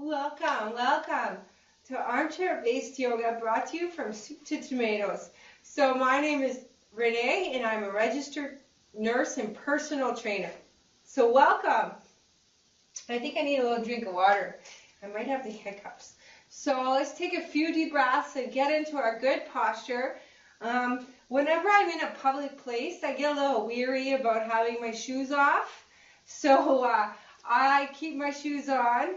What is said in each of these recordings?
Welcome, welcome to Armchair-Based Yoga, brought to you from Soup to Tomatoes. So my name is Renee, and I'm a registered nurse and personal trainer. So welcome. I think I need a little drink of water. I might have the hiccups. So let's take a few deep breaths and get into our good posture. Whenever I'm in a public place, I get a little weary about having my shoes off. So I keep my shoes on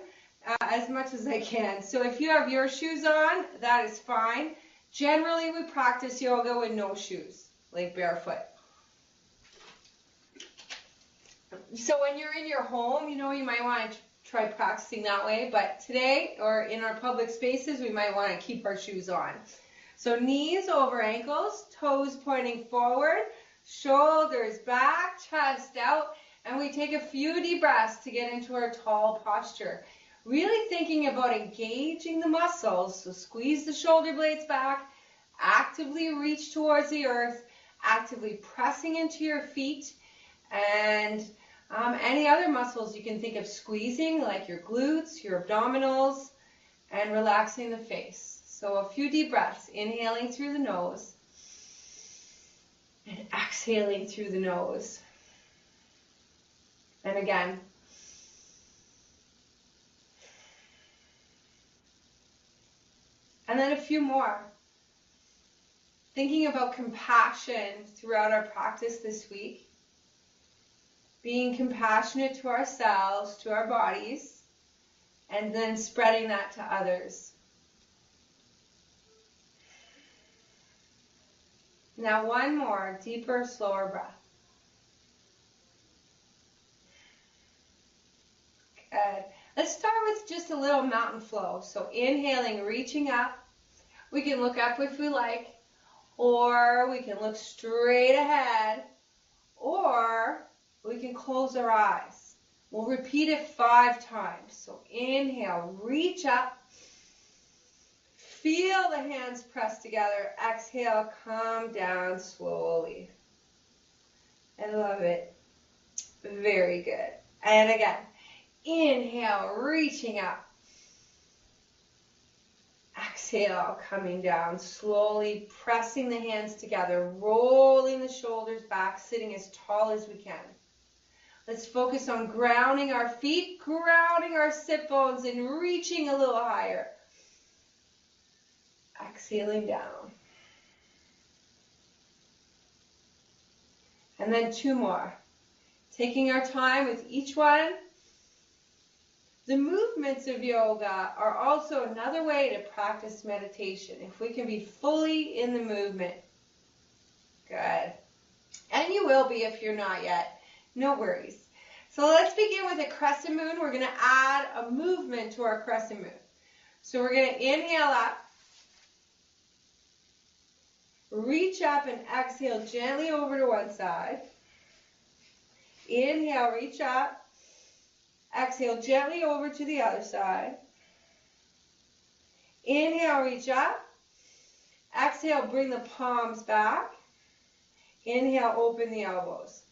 as much as I can. So if you have your shoes on, that is fine. Generally, we practice yoga with no shoes, like barefoot. So when you're in your home, you might want to try practicing that way. But today, or in our public spaces, we might want to keep our shoes on. So knees over ankles, toes pointing forward, shoulders back, chest out, and we take a few deep breaths to get into our tall posture. Really thinking about engaging the muscles, so squeeze the shoulder blades back, actively reach towards the earth, actively pressing into your feet, and any other muscles you can think of squeezing, like your glutes, your abdominals, and relaxing the face. So a few deep breaths, inhaling through the nose, and exhaling through the nose. And again. And then a few more. Thinking about compassion throughout our practice this week. Being compassionate to ourselves, to our bodies, and then spreading that to others. Now one more, deeper, slower breath. Good. Let's start with just a little mountain flow. So inhaling, reaching up. We can look up if we like, or we can look straight ahead, or we can close our eyes. We'll repeat it 5 times. So inhale, reach up. Feel the hands press together. Exhale, come down slowly. I love it. Very good. And again, inhale, reaching up. Exhale, coming down slowly, pressing the hands together, rolling the shoulders back, sitting as tall as we can. Let's focus on grounding our feet, grounding our sit bones, and reaching a little higher. Exhaling down. And then 2 more. Taking our time with each one. The movements of yoga are also another way to practice meditation, if we can be fully in the movement. Good. And you will be if you're not yet. No worries. So let's begin with a crescent moon. We're going to add a movement to our crescent moon. So we're going to inhale up. Reach up and exhale gently over to one side. Inhale, reach up. Exhale gently over to the other side. Inhale, reach up. Exhale, bring the palms back. Inhale, open the elbows.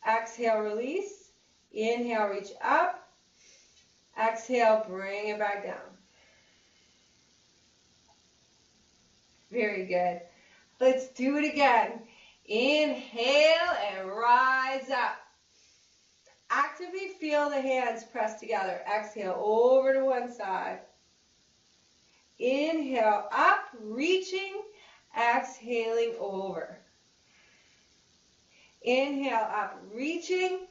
Exhale, release. Inhale, reach up. Exhale, bring it back down. Very good. Let's do it again. Inhale and rise up. Actively feel the hands press together. Exhale over to one side. Inhale up, reaching. Exhaling over. Inhale up, reaching.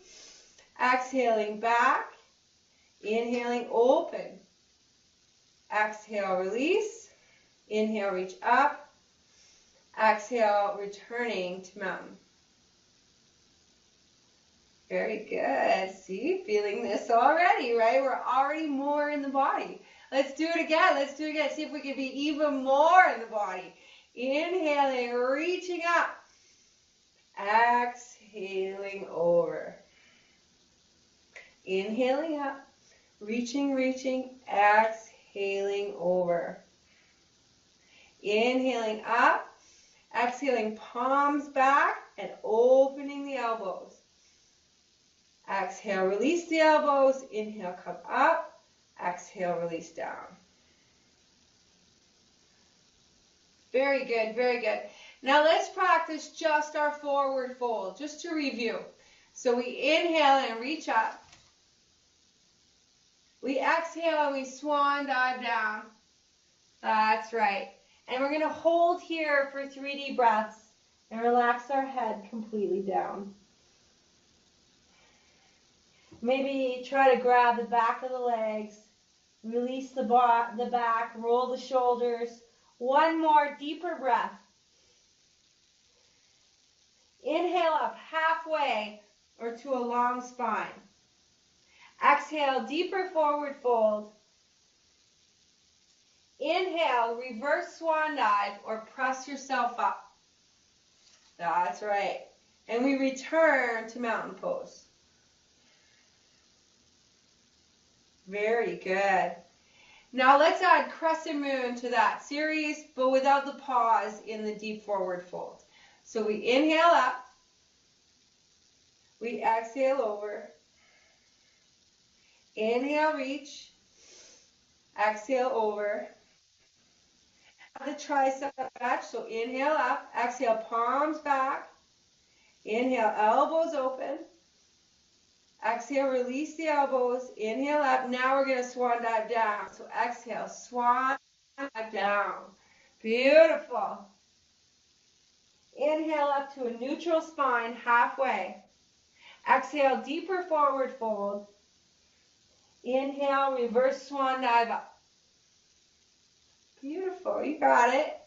Exhaling back. Inhaling, open. Exhale, release. Inhale, reach up. Exhale, returning to mountain. Very good. See, feeling this already, right? We're already more in the body. Let's do it again. Let's do it again. See if we can be even more in the body. Inhaling, reaching up. Exhaling over. Inhaling up. Reaching, reaching. Exhaling over. Inhaling up. Exhaling, palms back and opening the elbows. Exhale, release the elbows. Inhale, come up. Exhale. Exhale, release down. Very good, very good. Now let's practice just our forward fold, just to review. So we inhale and reach up. We exhale and we swan dive down. That's right. And we're going to hold here for 3 deep breaths and relax our head completely down. Maybe try to grab the back of the legs, release the back, roll the shoulders. One more deeper breath. Inhale up halfway or to a long spine. Exhale, deeper forward fold. Inhale, reverse swan dive or press yourself up. That's right. And we return to mountain pose. Very good. Now let's add crescent moon to that series, but without the pause in the deep forward fold. So we inhale up. We exhale over. Inhale, reach. Exhale over. The tricep stretch. So inhale up. Exhale, palms back. Inhale, elbows open. Exhale, release the elbows. Inhale up. Now we're going to swan dive down. So exhale, swan dive down. Beautiful. Inhale up to a neutral spine halfway. Exhale, deeper forward fold. Inhale, reverse swan dive up. Beautiful. You got it.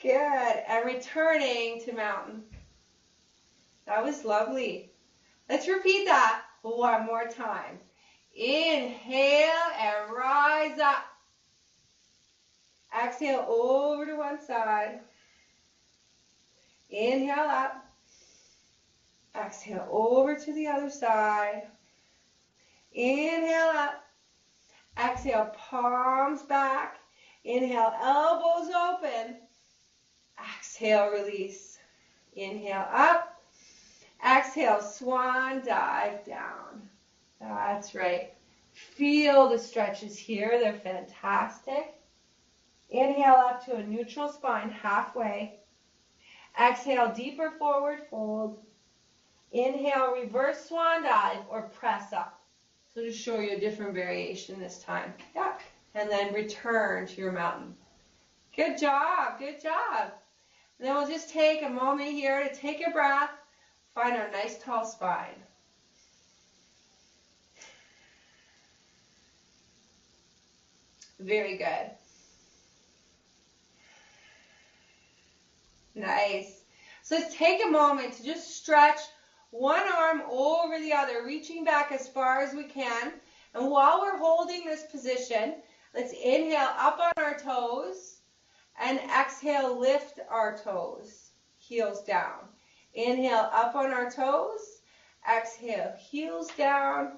Good. And returning to mountain. That was lovely. Let's repeat that one more time. Inhale and rise up. Exhale over to one side. Inhale up. Exhale over to the other side. Inhale up. Exhale, palms back. Inhale, elbows open. Exhale, release. Inhale up. Exhale, swan dive down. That's right. Feel the stretches here. They're fantastic. Inhale up to a neutral spine halfway. Exhale, deeper forward fold. Inhale, reverse swan dive or press up. So to show you a different variation this time. Yeah. And then return to your mountain. Good job, good job. And then we'll just take a moment here to take a breath, find our nice tall spine. Very good. Nice. So let's take a moment to just stretch one arm over the other, reaching back as far as we can. And while we're holding this position, let's inhale up on our toes and exhale, lift our toes, heels down. Inhale up on our toes, exhale, heels down,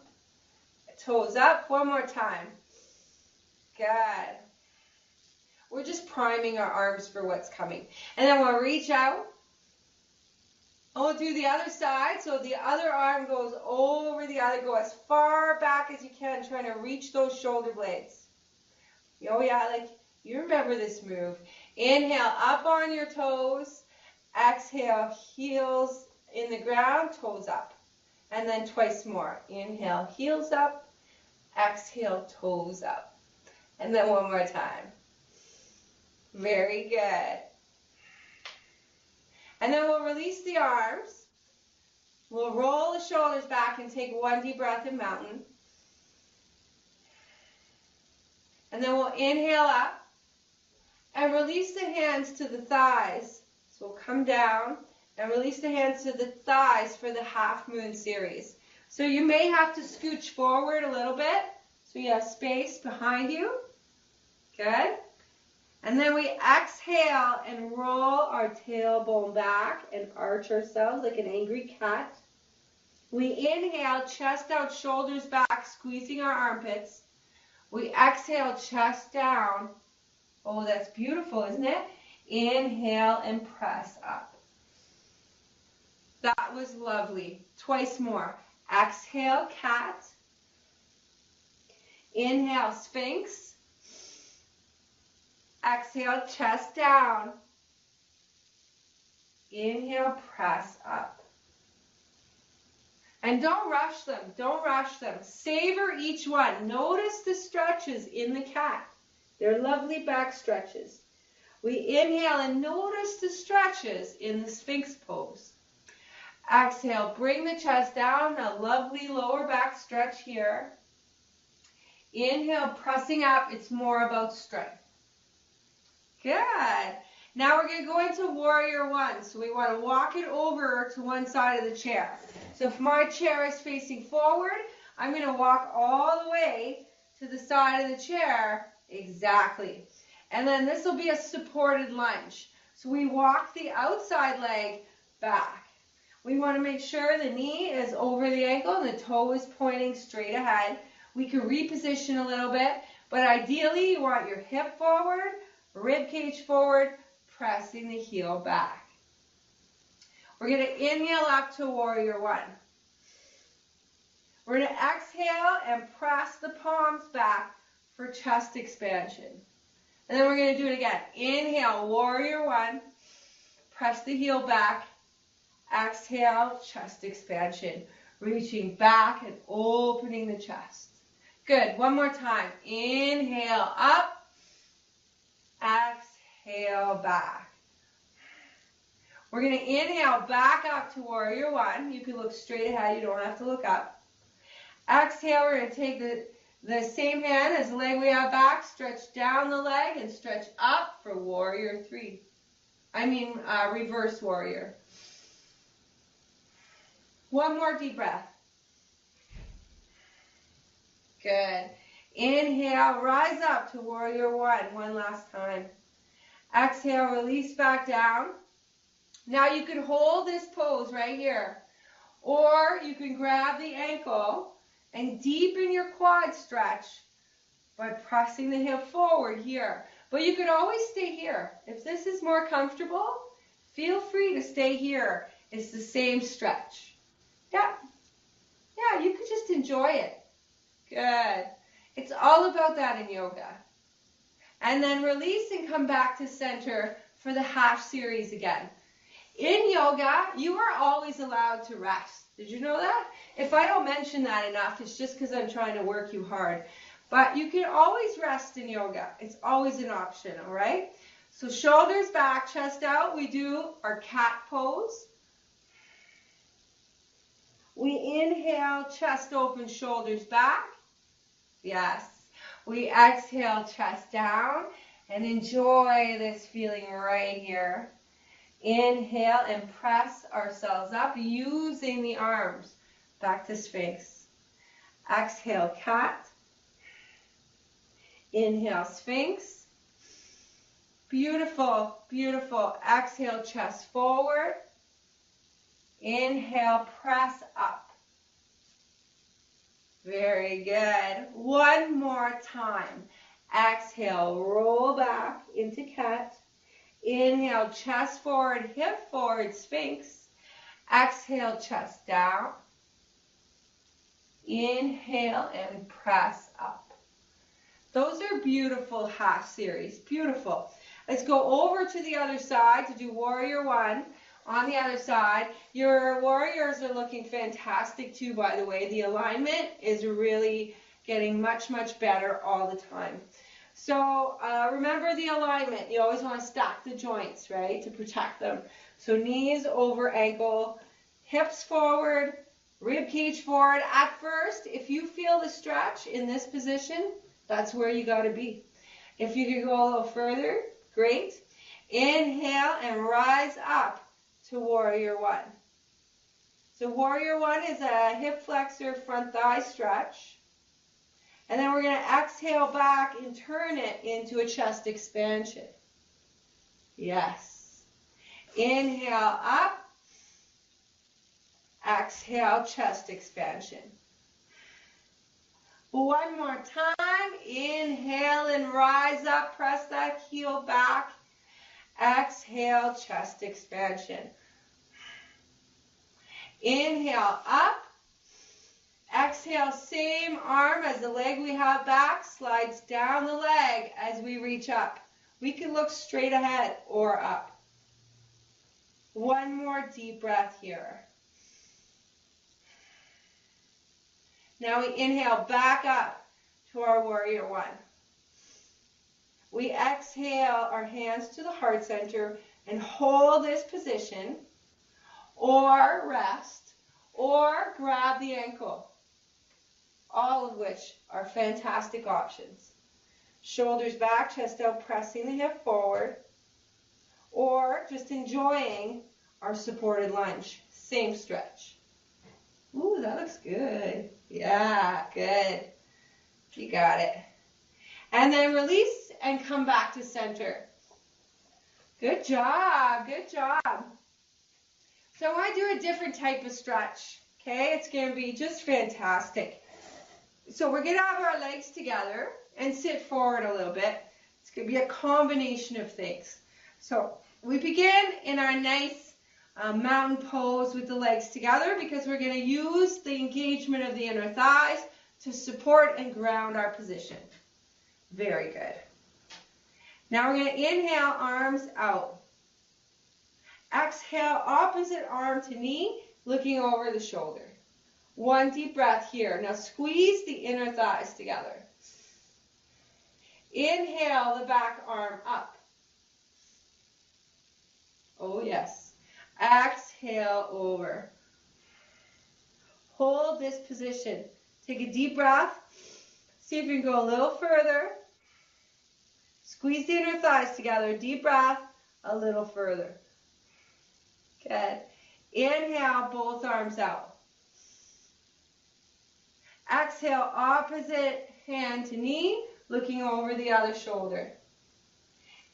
toes up. One more time. Good. We're just priming our arms for what's coming. And then we'll reach out. And we'll do the other side. So the other arm goes over the other. Go as far back as you can, trying to reach those shoulder blades. Oh yeah, like you remember this move. Inhale up on your toes. Exhale, heels in the ground, toes up. And then twice more. Inhale, heels up. Exhale, toes up. And then one more time. Very good. And then we'll release the arms. We'll roll the shoulders back and take one deep breath in mountain. And then we'll inhale up and release the hands to the thighs. So we'll come down and release the hands to the thighs for the half moon series. So you may have to scooch forward a little bit so you have space behind you. Good. And then we exhale and roll our tailbone back and arch ourselves like an angry cat. We inhale, chest out, shoulders back, squeezing our armpits. We exhale, chest down. Oh, that's beautiful, isn't it? Inhale and press up. That was lovely. Twice more. Exhale, cat. Inhale, Sphinx. Exhale, chest down. Inhale, press up. And don't rush them. Don't rush them. Savor each one. Notice the stretches in the cat. They're lovely back stretches. We inhale and notice the stretches in the Sphinx pose. Exhale, bring the chest down. A lovely lower back stretch here. Inhale, pressing up. It's more about strength. Good. Now we're going to go into warrior one. So we want to walk it over to one side of the chair. So if my chair is facing forward, I'm going to walk all the way to the side of the chair. Exactly. And then this will be a supported lunge. So we walk the outside leg back. We want to make sure the knee is over the ankle and the toe is pointing straight ahead. We can reposition a little bit, but ideally you want your hip forward, rib cage forward, pressing the heel back. We're going to inhale up to warrior one. We're going to exhale and press the palms back for chest expansion. And then we're going to do it again. Inhale, warrior one. Press the heel back. Exhale, chest expansion. Reaching back and opening the chest. Good. One more time. Inhale up. Exhale back. We're going to inhale back up to warrior one. You can look straight ahead. You don't have to look up. Exhale, we're going to take the same hand as the leg we have back, stretch down the leg and stretch up for warrior three. Reverse warrior. One more deep breath. Good. Inhale, rise up to warrior one. One last time. Exhale, release back down. Now you can hold this pose right here. Or you can grab the ankle and deepen your quad stretch by pressing the hip forward here. But you could always stay here. If this is more comfortable, feel free to stay here. It's the same stretch. Yeah, you could just enjoy it. Good. It's all about that in yoga. And then release and come back to center for the half series again. In yoga, you are always allowed to rest. Did you know that? If I don't mention that enough, it's just because I'm trying to work you hard. But you can always rest in yoga. It's always an option, all right? So shoulders back, chest out. We do our cat pose. We inhale, chest open, shoulders back. Yes. We exhale, chest down. And enjoy this feeling right here. Inhale and press ourselves up using the arms. Back to Sphinx. Exhale, cat. Inhale, Sphinx. Beautiful, beautiful. Exhale, chest forward. Inhale, press up. Very good. One more time. Exhale, roll back into cat. Inhale, chest forward, hip forward, Sphinx. Exhale, chest down. Inhale and press up. Those are beautiful half series. Beautiful. Let's go over to the other side to do warrior one. On the other side, your warriors are looking fantastic too, by the way. The alignment is really getting much, much better all the time. So remember the alignment. You always want to stack the joints, right, to protect them. So knees over ankle, hips forward, rib cage forward. At first, if you feel the stretch in this position, that's where you got to be. If you can go a little further, great. Inhale and rise up to warrior one. So warrior one is a hip flexor front thigh stretch. And then we're going to exhale back and turn it into a chest expansion. Yes. Inhale up. Exhale, chest expansion. One more time. Inhale and rise up. Press that heel back. Exhale, chest expansion. Inhale up. Exhale, same arm as the leg we have back, slides down the leg as we reach up. We can look straight ahead or up. One more deep breath here. Now we inhale back up to our warrior one. We exhale our hands to the heart center and hold this position, or rest, or grab the ankle. All of which are fantastic options. Shoulders back, chest out, pressing the hip forward, or just enjoying our supported lunge. Same stretch. Ooh, that looks good. Yeah, good. You got it. And then release and come back to center. Good job, good job. So I want to do a different type of stretch, okay? It's going to be just fantastic. So we're going to have our legs together and sit forward a little bit. It's going to be a combination of things. So we begin in our nice mountain pose with the legs together because we're going to use the engagement of the inner thighs to support and ground our position. Very good. Now we're going to inhale, arms out. Exhale, opposite arm to knee, looking over the shoulder. One deep breath here. Now squeeze the inner thighs together. Inhale the back arm up. Oh yes. Exhale over. Hold this position. Take a deep breath. See if you can go a little further. Squeeze the inner thighs together. Deep breath. A little further. Good. Inhale, both arms out. Exhale, opposite hand to knee, looking over the other shoulder.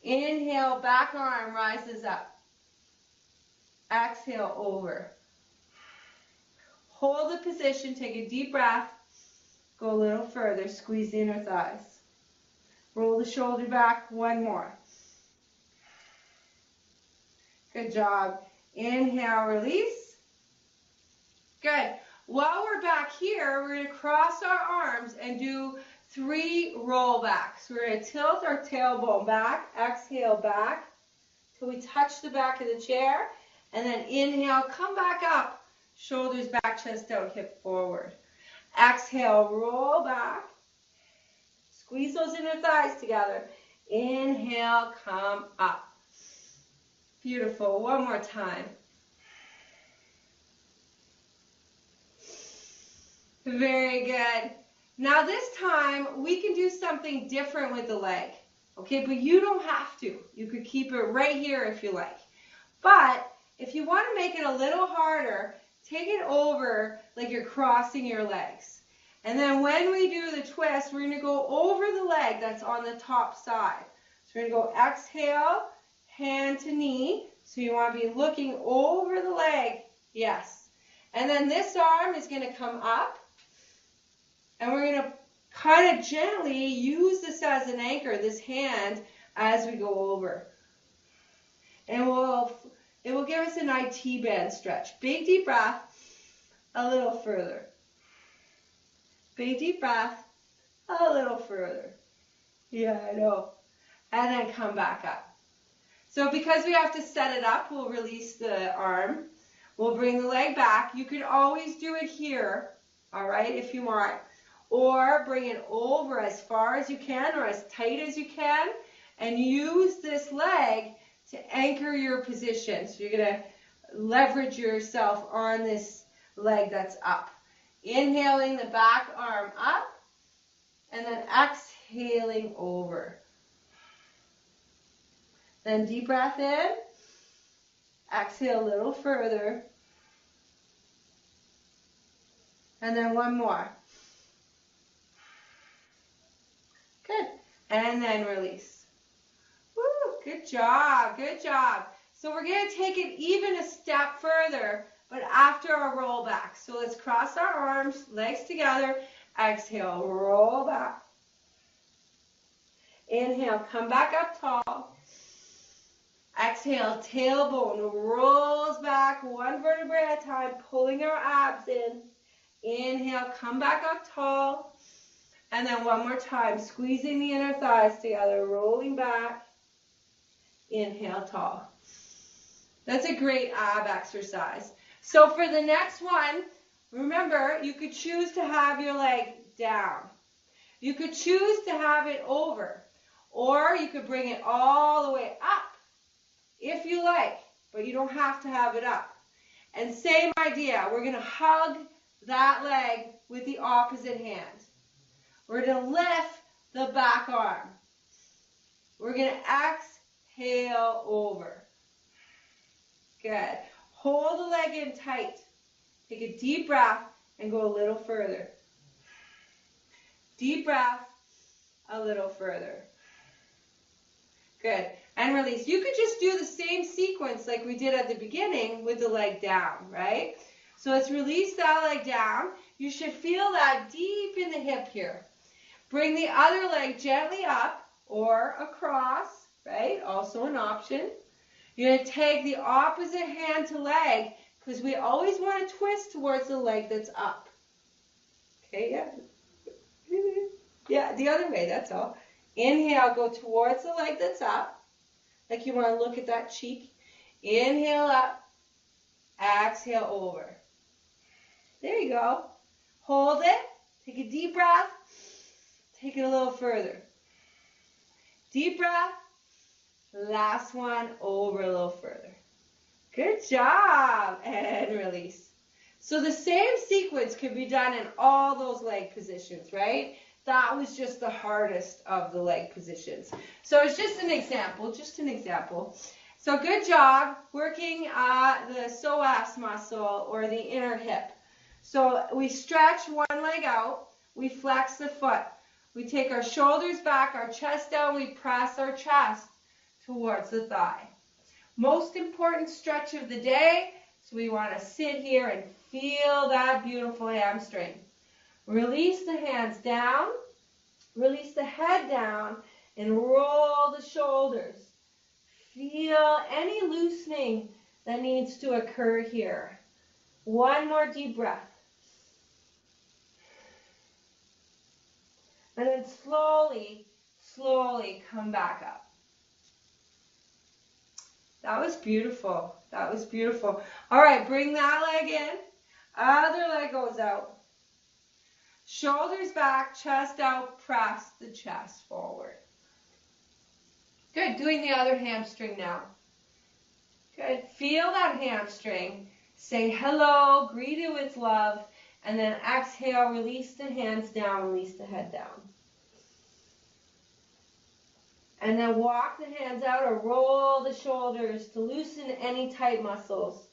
Inhale, back arm rises up. Exhale, over. Hold the position, take a deep breath. Go a little further, squeeze the inner thighs. Roll the shoulder back, one more. Good job. Inhale, release. Good. While we're back here, we're going to cross our arms and do 3 rollbacks. We're going to tilt our tailbone back, exhale back till we touch the back of the chair, and then inhale, come back up, shoulders back, chest out, hip forward. Exhale, roll back, squeeze those inner thighs together. Inhale, come up. Beautiful. One more time. Very good. Now this time we can do something different with the leg. Okay, but you don't have to. You could keep it right here if you like. But if you want to make it a little harder, take it over like you're crossing your legs. And then when we do the twist, we're going to go over the leg that's on the top side. So we're going to go exhale, hand to knee. So you want to be looking over the leg. Yes. And then this arm is going to come up. And we're going to kind of gently use this as an anchor, this hand, as we go over. And it will give us an IT band stretch. Big deep breath, a little further. Big deep breath, a little further. Yeah, I know. And then come back up. So because we have to set it up, we'll release the arm. We'll bring the leg back. You can always do it here, all right, if you want. Or bring it over as far as you can or as tight as you can. And use this leg to anchor your position. So you're going to leverage yourself on this leg that's up. Inhaling the back arm up. And then exhaling over. Then deep breath in. Exhale a little further. And then one more. Good. And then release. Woo, good job, good job. So we're going to take it even a step further, but after our roll back. So let's cross our arms, legs together. Exhale, roll back. Inhale, come back up tall. Exhale, tailbone rolls back one vertebrae at a time, pulling our abs in. Inhale, come back up tall. And then one more time, squeezing the inner thighs together, rolling back. Inhale, tall. That's a great ab exercise. So for the next one, remember, you could choose to have your leg down. You could choose to have it over. Or you could bring it all the way up, if you like. But you don't have to have it up. And same idea, we're going to hug that leg with the opposite hand. We're going to lift the back arm. We're going to exhale over. Good. Hold the leg in tight. Take a deep breath and go a little further. Deep breath, a little further. Good. And release. You could just do the same sequence like we did at the beginning with the leg down, right? So let's release that leg down. You should feel that deep in the hip here. Bring the other leg gently up or across, right? Also an option. You're going to take the opposite hand to leg because we always want to twist towards the leg that's up. Okay, yeah. Yeah, the other way, that's all. Inhale, go towards the leg that's up. Like you want to look at that cheek. Inhale up. Exhale over. There you go. Hold it. Take a deep breath. Take it a little further. Deep breath. Last one, over a little further. Good job. And release. So the same sequence can be done in all those leg positions, right? That was just the hardest of the leg positions. So it's just an example, So good job working the psoas muscle or the inner hip. So we stretch one leg out, we flex the foot. We take our shoulders back, our chest down, we press our chest towards the thigh. Most important stretch of the day, so we want to sit here and feel that beautiful hamstring. Release the hands down, release the head down, and roll the shoulders. Feel any loosening that needs to occur here. One more deep breath. And then slowly, slowly come back up. That was beautiful. That was beautiful. All right, bring that leg in. Other leg goes out. Shoulders back, chest out, press the chest forward. Good. Doing the other hamstring now. Good. Feel that hamstring. Say hello, greet it with love, and then exhale, release the hands down, release the head down. And then walk the hands out or roll the shoulders to loosen any tight muscles.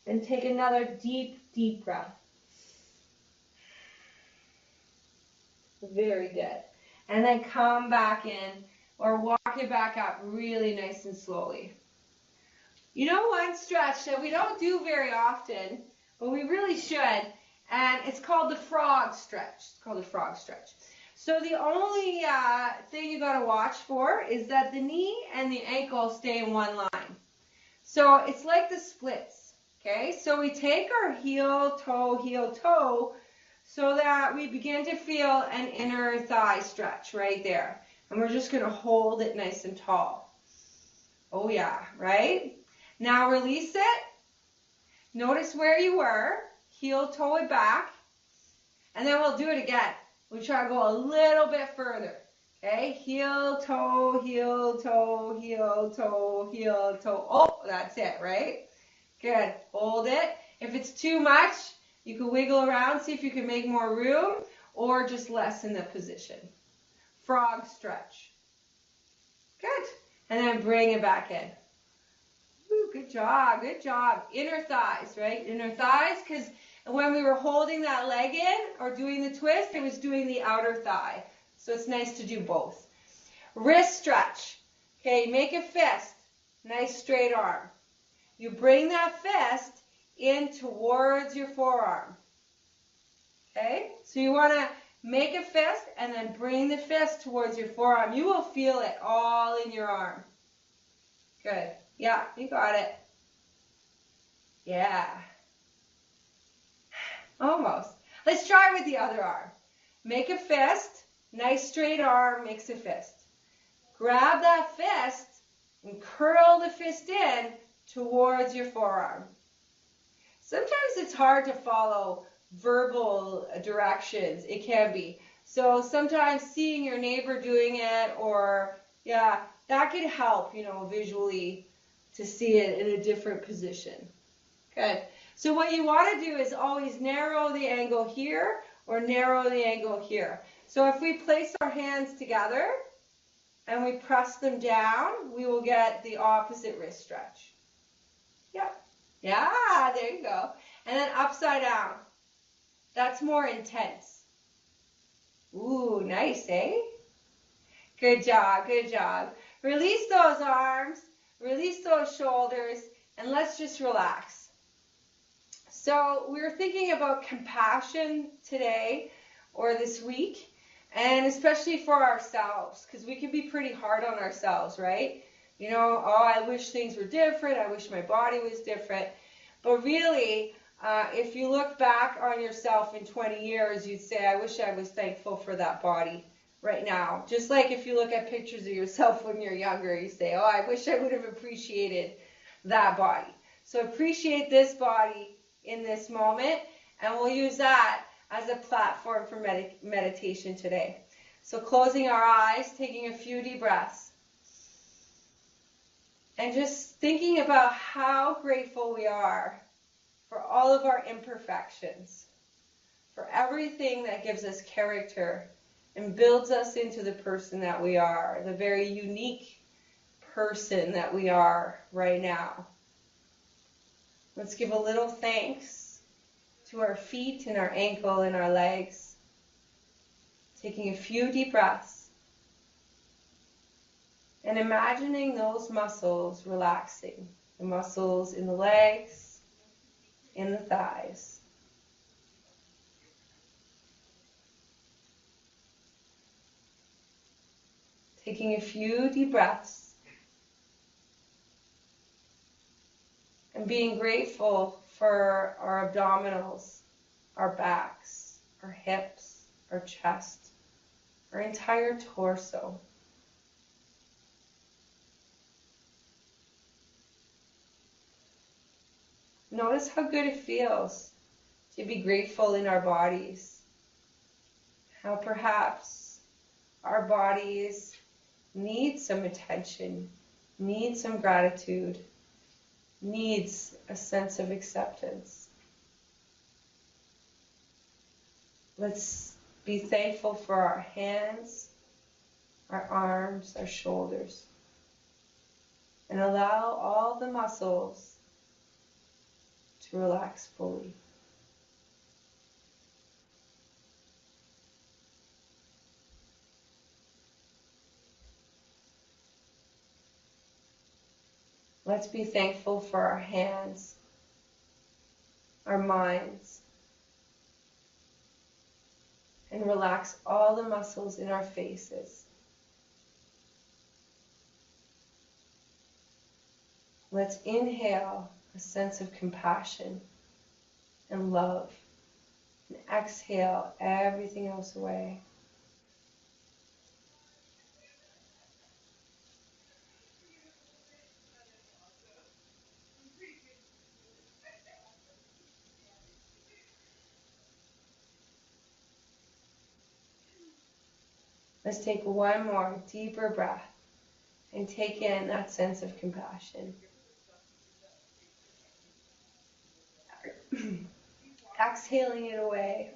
And take another deep, deep breath. Very good. And then come back in or walk it back up really nice and slowly. You know one stretch that we don't do very often, but we really should, and it's called the frog stretch. It's called the frog stretch. So the only thing you got to watch for is that the knee and the ankle stay in one line. So it's like the splits, okay? So we take our heel, toe, so that we begin to feel an inner thigh stretch right there. And we're just going to hold it nice and tall. Oh yeah, right? Now release it. Notice where you were. Heel, toe it back. And then we'll do it again. We'll try to go a little bit further. Okay? Heel, toe, heel, toe, heel, toe, heel, toe. Oh, that's it, right? Good. Hold it. If it's too much, you can wiggle around, see if you can make more room, or just lessen the position. Frog stretch. Good. And then bring it back in. Ooh, good job, good job. Inner thighs, right? Inner thighs, because when we were holding that leg in or doing the twist, it was doing the outer thigh. So it's nice to do both. Wrist stretch. Okay, make a fist. Nice straight arm. You bring that fist in towards your forearm. Okay, so you want to make a fist and then bring the fist towards your forearm. You will feel it all in your arm. Good. Yeah, you got it. Yeah. Almost. Let's try with the other arm. Make a fist. Nice straight arm makes a fist. Grab that fist and curl the fist in towards your forearm. Sometimes it's hard to follow verbal directions. It can be. So sometimes seeing your neighbor doing it, or yeah, that could help, visually to see it in a different position. Good. So what you want to do is always narrow the angle here or narrow the angle here. So if we place our hands together and we press them down, we will get the opposite wrist stretch. Yep. Yeah, there you go. And then upside down. That's more intense. Ooh, nice, eh? Good job, good job. Release those arms, release those shoulders, and let's just relax. So we're thinking about compassion today or this week, and especially for ourselves, because we can be pretty hard on ourselves, right? Oh, I wish things were different. I wish my body was different. But really, if you look back on yourself in 20 years, you'd say, I wish I was thankful for that body right now. Just like if you look at pictures of yourself when you're younger, you say, oh, I wish I would have appreciated that body. So appreciate this body in this moment, and we'll use that as a platform for meditation today. So closing our eyes, taking a few deep breaths, and just thinking about how grateful we are for all of our imperfections, for everything that gives us character and builds us into the person that we are, the very unique person that we are right now. Let's give a little thanks to our feet and our ankle and our legs. Taking a few deep breaths. And imagining those muscles relaxing. The muscles in the legs, in the thighs. Taking a few deep breaths. And being grateful for our abdominals, our backs, our hips, our chest, our entire torso. Notice how good it feels to be grateful in our bodies. How perhaps our bodies need some attention, need some gratitude, needs a sense of acceptance. Let's be thankful for our hands, our arms, our shoulders, and allow all the muscles to relax fully. Let's be thankful for our hands, our minds, and relax all the muscles in our faces. Let's inhale a sense of compassion and love, and exhale everything else away. Let's take one more deeper breath and take in that sense of compassion. Exhaling it away.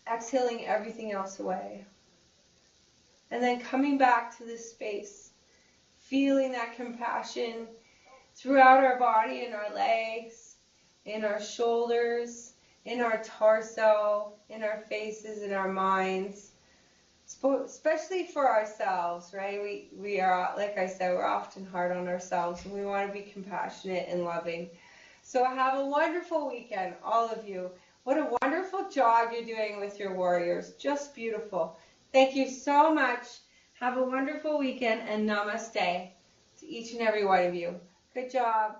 Exhaling everything else away. And then coming back to this space, feeling that compassion throughout our body, in our legs, in our shoulders, in our torso, in our faces, in our minds. Especially for ourselves, right? We are, like I said, we're often hard on ourselves, and we want to be compassionate and loving. So have a wonderful weekend, all of you. What a wonderful job you're doing with your warriors. Just beautiful. Thank you so much. Have a wonderful weekend, and namaste to each and every one of you. Good job.